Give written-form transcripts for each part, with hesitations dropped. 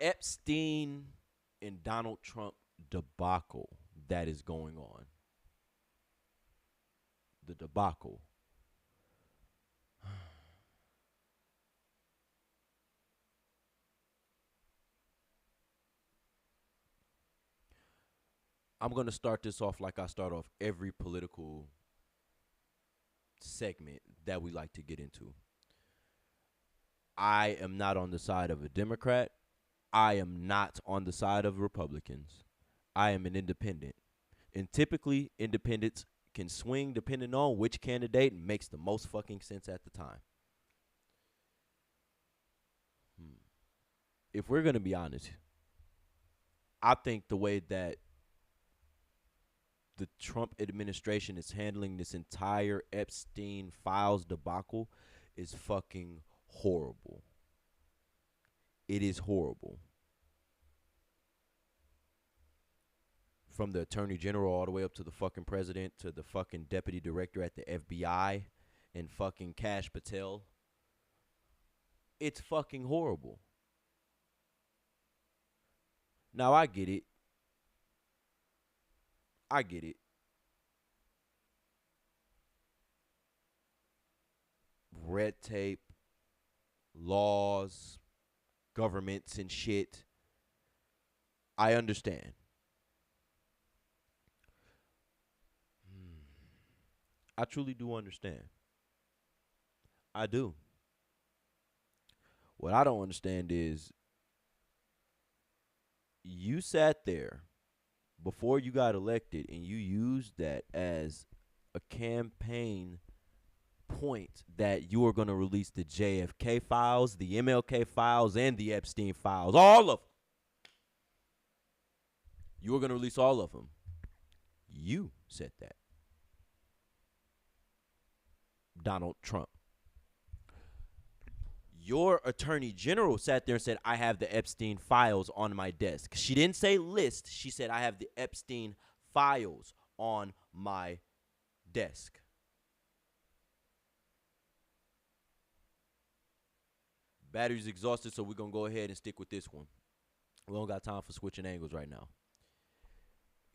Epstein and Donald Trump debacle that is going on. The debacle. I'm going to start this off like I start off every political segment that we like to get into. I am not on the side of a Democrat. I am not on the side of Republicans. I am an independent. And typically, independents can swing depending on which candidate makes the most fucking sense at the time. If we're going to be honest, I think the way that the Trump administration is handling this entire Epstein files debacle is fucking horrible. It is horrible. From the attorney general all the way up to the fucking president to the fucking deputy director at the FBI and fucking Kash Patel. It's fucking horrible. Now I get it. I get it. Red tape, laws, governments and shit. I understand. I truly do understand. I do. What I don't understand is you sat there before you got elected and you used that as a campaign point that you are going to release the JFK files, the MLK files, and the Epstein files. All of them. You were going to release all of them. You said that. Donald Trump. Your attorney general sat there and said, I have the Epstein files on my desk. She didn't say list. She said, I have the Epstein files on my desk. Battery's exhausted, so we're going to go ahead and stick with this one. We don't got time for switching angles right now.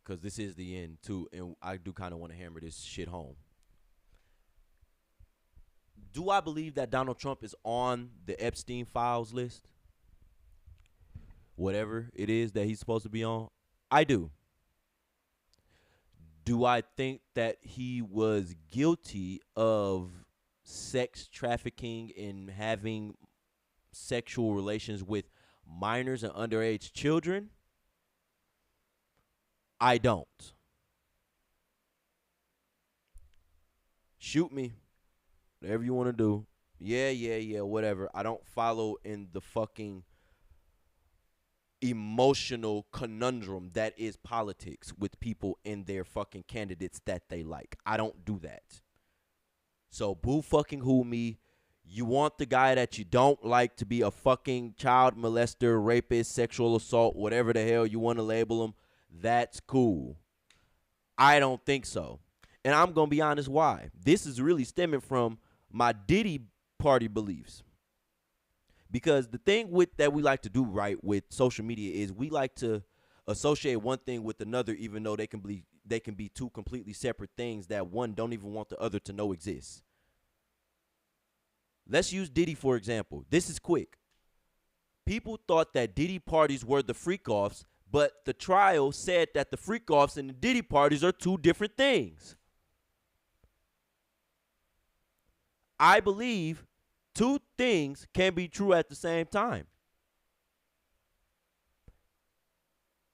Because this is the end, too, and I do kind of want to hammer this shit home. Do I believe that Donald Trump is on the Epstein files list? Whatever it is that he's supposed to be on? I do. Do I think that he was guilty of sex trafficking and having sexual relations with minors and underage children? I don't. Shoot me. Whatever you want to do. Yeah, whatever. I don't follow in the fucking emotional conundrum that is politics with people and their fucking candidates that they like. I don't do that. So boo fucking who me. You want the guy that you don't like to be a fucking child molester, rapist, sexual assault, whatever the hell you want to label him. That's cool. I don't think so. And I'm going to be honest why. This is really stemming from my Diddy party beliefs. Because the thing with that we like to do right with social media is we like to associate one thing with another, even though they can be two completely separate things that one don't even want the other to know exists. Let's use Diddy for example. This is quick. People thought that Diddy parties were the freak-offs, but the trial said that the freak-offs and the Diddy parties are two different things. I believe two things can be true at the same time.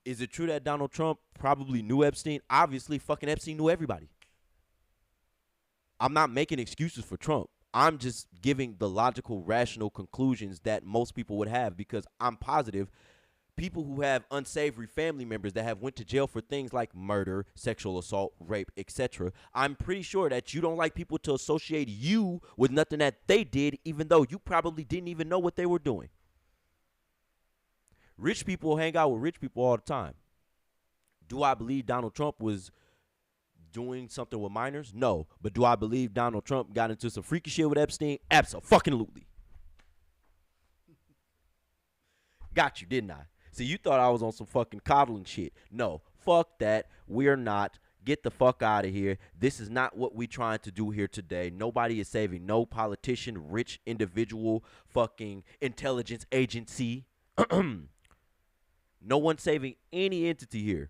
Is it true that Donald Trump probably knew Epstein? Obviously, fucking Epstein knew everybody. I'm not making excuses for Trump. I'm just giving the logical, rational conclusions that most people would have because I'm positive people who have unsavory family members that have went to jail for things like murder, sexual assault, rape, etc. I'm pretty sure that you don't like people to associate you with nothing that they did, even though you probably didn't even know what they were doing. Rich people hang out with rich people all the time. Do I believe Donald Trump was doing something with minors? No. But do I believe Donald Trump got into some freaky shit with Epstein? Absolutely. Got you, didn't I? See, you thought I was on some fucking coddling shit. No, fuck that. We're not. Get the fuck out of here. This is not what we trying to do here today. Nobody is saving no politician, rich individual, fucking intelligence agency. No one's saving any entity here.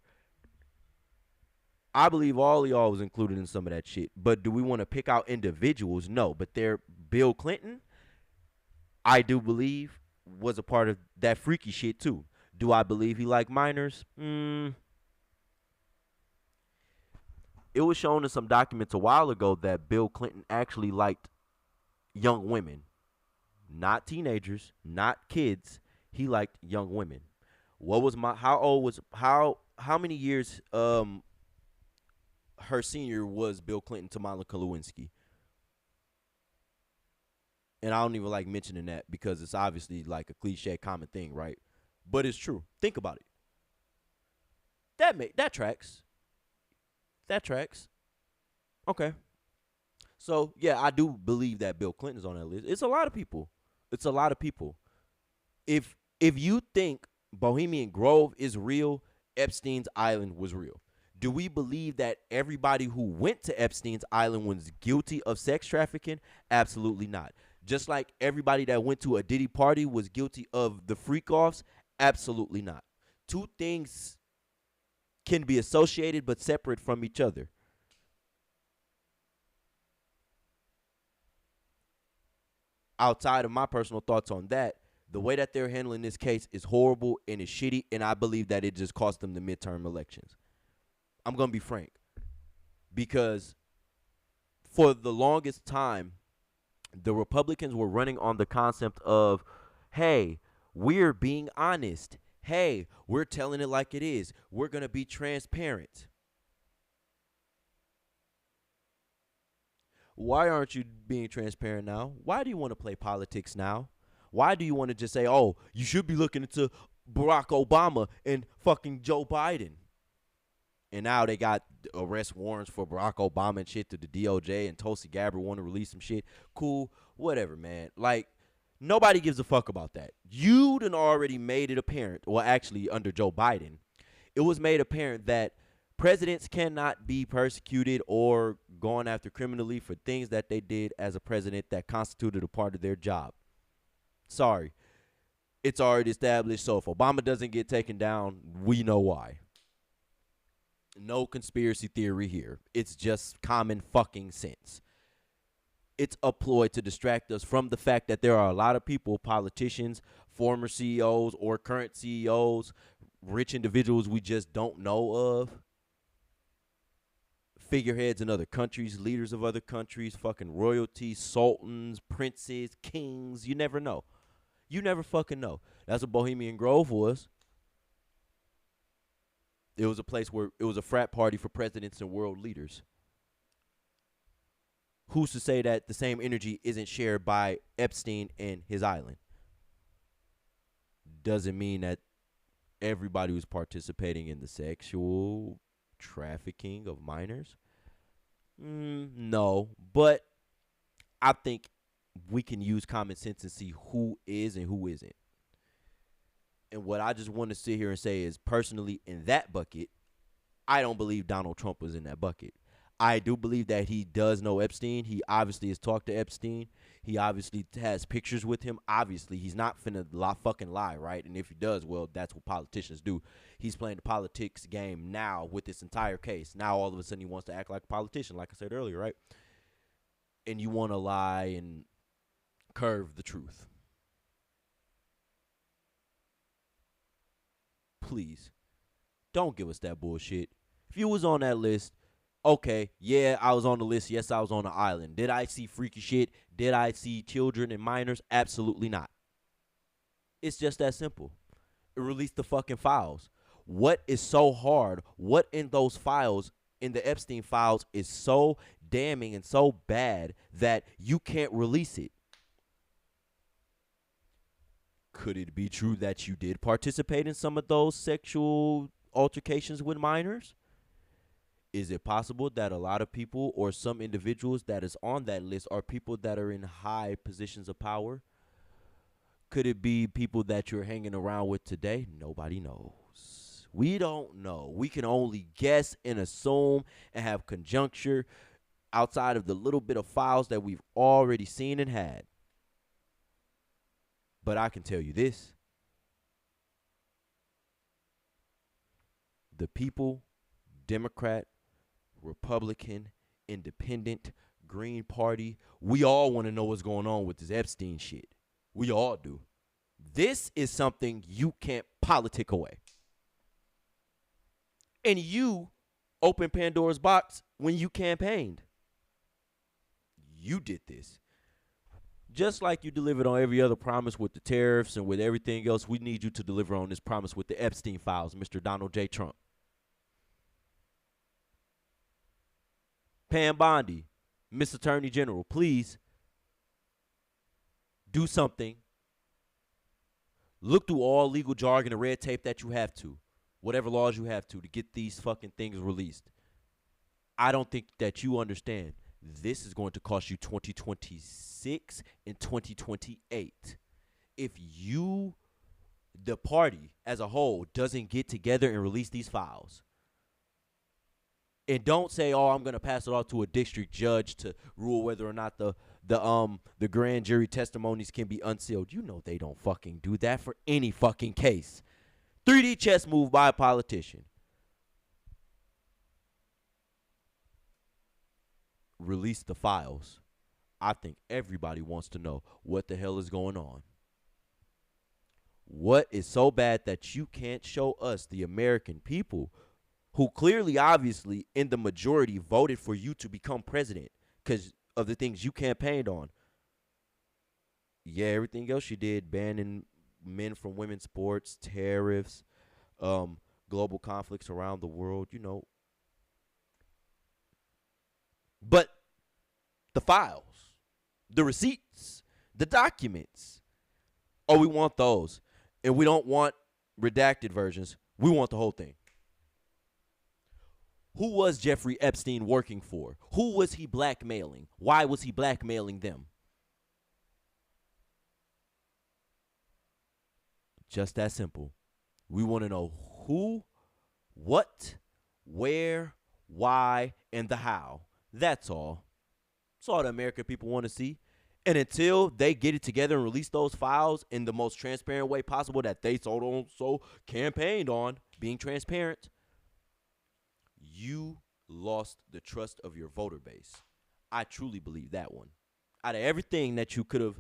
I believe all of y'all was included in some of that shit. But do we want to pick out individuals? No. But they're Bill Clinton, I do believe, was a part of that freaky shit too. Do I believe he liked minors? It was shown in some documents a while ago that Bill Clinton actually liked young women, not teenagers, not kids. He liked young women. What was my? How old was? How many years? Her senior was Bill Clinton to Monica Lewinsky, and I don't even like mentioning that because it's obviously like a cliche, common thing, right? But it's true. Think about it. That tracks. That tracks. Okay. So yeah, I do believe that Bill Clinton's on that list. It's a lot of people. It's a lot of people. If you think Bohemian Grove is real, Epstein's Island was real. Do we believe that everybody who went to Epstein's Island was guilty of sex trafficking? Absolutely not. Just like everybody that went to a Diddy party was guilty of the freak offs? Absolutely not. Two things can be associated but separate from each other. Outside of my personal thoughts on that, the way that they're handling this case is horrible and is shitty, and I believe that it just cost them the midterm elections. I'm going to be frank because for the longest time, the Republicans were running on the concept of, hey, we're being honest. Hey, we're telling it like it is. We're going to be transparent. Why aren't you being transparent now? Why do you want to play politics now? Why do you want to just say, oh, you should be looking into Barack Obama and fucking Joe Biden? And now they got arrest warrants for Barack Obama and shit to the DOJ, and Tulsi Gabbard want to release some shit. Cool, whatever, man. Like, nobody gives a fuck about that. You done already made it apparent, well, actually, under Joe Biden, it was made apparent that presidents cannot be persecuted or gone after criminally for things that they did as a president that constituted a part of their job. Sorry. It's already established, so if Obama doesn't get taken down, we know why. No conspiracy theory here. It's just common fucking sense. It's a ploy to distract us from the fact that there are a lot of people, politicians, former CEOs or current CEOs, rich individuals we just don't know of, figureheads in other countries, leaders of other countries, fucking royalty, sultans, princes, kings. You never know. You never fucking know. That's what Bohemian Grove was. It was a place where it was a frat party for presidents and world leaders. Who's to say that the same energy isn't shared by Epstein and his island? Doesn't mean that everybody was participating in the sexual trafficking of minors. No, but I think we can use common sense and see who is and who isn't. And what I just want to sit here and say is, personally, in that bucket, I don't believe Donald Trump was in that bucket. I do believe that he does know Epstein. He obviously has talked to Epstein. He obviously has pictures with him. Obviously, he's not finna fucking lie, right? And if he does, well, that's what politicians do. He's playing the politics game now with this entire case. Now, all of a sudden, he wants to act like a politician, like I said earlier, right? And you want to lie and curve the truth. Please, don't give us that bullshit. If you was on that list, okay, yeah, I was on the list. Yes, I was on the island. Did I see freaky shit? Did I see children and minors? Absolutely not. It's just that simple. Release the fucking files. What is so hard? What in those files, in the Epstein files, is so damning and so bad that you can't release it? Could it be true that you did participate in some of those sexual altercations with minors? Is it possible that a lot of people or some individuals that is on that list are people that are in high positions of power? Could it be people that you're hanging around with today? Nobody knows. We don't know. We can only guess and assume and have conjecture outside of the little bit of files that we've already seen and had. But I can tell you this. The people, Democrat, Republican, Independent, Green Party, we all want to know what's going on with this Epstein shit. We all do. This is something you can't politic away. And you opened Pandora's box when you campaigned. You did this. Just like you delivered on every other promise with the tariffs and with everything else, we need you to deliver on this promise with the Epstein files, Mr. Donald J. Trump. Pam Bondi, Miss Attorney General, please do something. Look through all legal jargon and red tape that you have to, whatever laws you have to get these fucking things released. I don't think that you understand. This is going to cost you 2026 and 2028. If you, the party as a whole, doesn't get together and release these files, and don't say, "Oh, I'm going to pass it off to a district judge to rule whether or not the grand jury testimonies can be unsealed." You know they don't fucking do that for any fucking case. 3D chess move by a politician. Release the files. I think everybody wants to know what the hell is going on. What is so bad that you can't show us, the American people, who clearly, obviously, in the majority voted for you to become president because of the things you campaigned on? Yeah, everything else you did, banning men from women's sports, tariffs, global conflicts around the world, you know. But the files, the receipts, the documents, oh, we want those. And we don't want redacted versions. We want the whole thing. Who was Jeffrey Epstein working for? Who was he blackmailing? Why was he blackmailing them? Just that simple. We want to know who, what, where, why, and the how. That's all. That's all the American people want to see. And until they get it together and release those files in the most transparent way possible that they so campaigned on, being transparent, you lost the trust of your voter base. I truly believe that one. Out of everything that you could have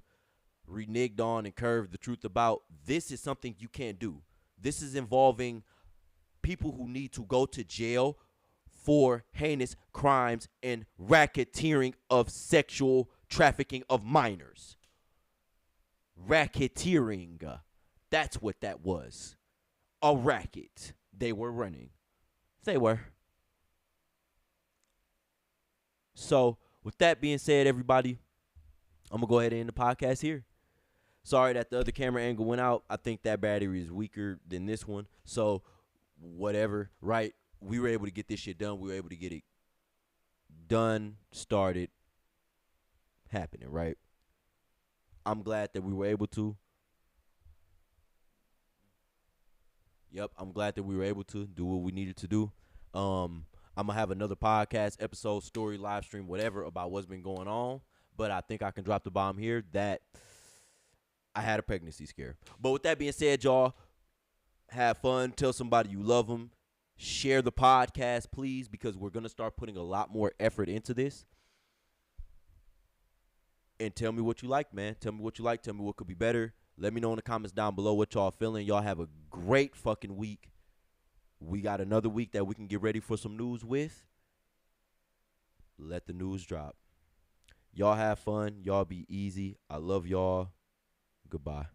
reneged on and curved the truth about, this is something you can't do. This is involving people who need to go to jail for heinous crimes and racketeering of sexual trafficking of minors. Racketeering. That's what that was. A racket they were running. They were. So, with that being said, everybody, I'm going to go ahead and end the podcast here. Sorry that the other camera angle went out. I think that battery is weaker than this one. So, whatever, right? We were able to get this shit done. We were able to get it done, started, happening, right? I'm glad that we were able to. Yep, I'm glad that we were able to do what we needed to do. I'm going to have another podcast, episode, story, live stream, whatever, about what's been going on. But I think I can drop the bomb here that I had a pregnancy scare. But with that being said, y'all, have fun. Tell somebody you love them. Share the podcast, please, because we're going to start putting a lot more effort into this. And tell me what you like, man. Tell me what you like. Tell me what could be better. Let me know in the comments down below what y'all feeling. Y'all have a great fucking week. We got another week that we can get ready for some news with. Let the news drop. Y'all have fun. Y'all be easy. I love y'all. Goodbye.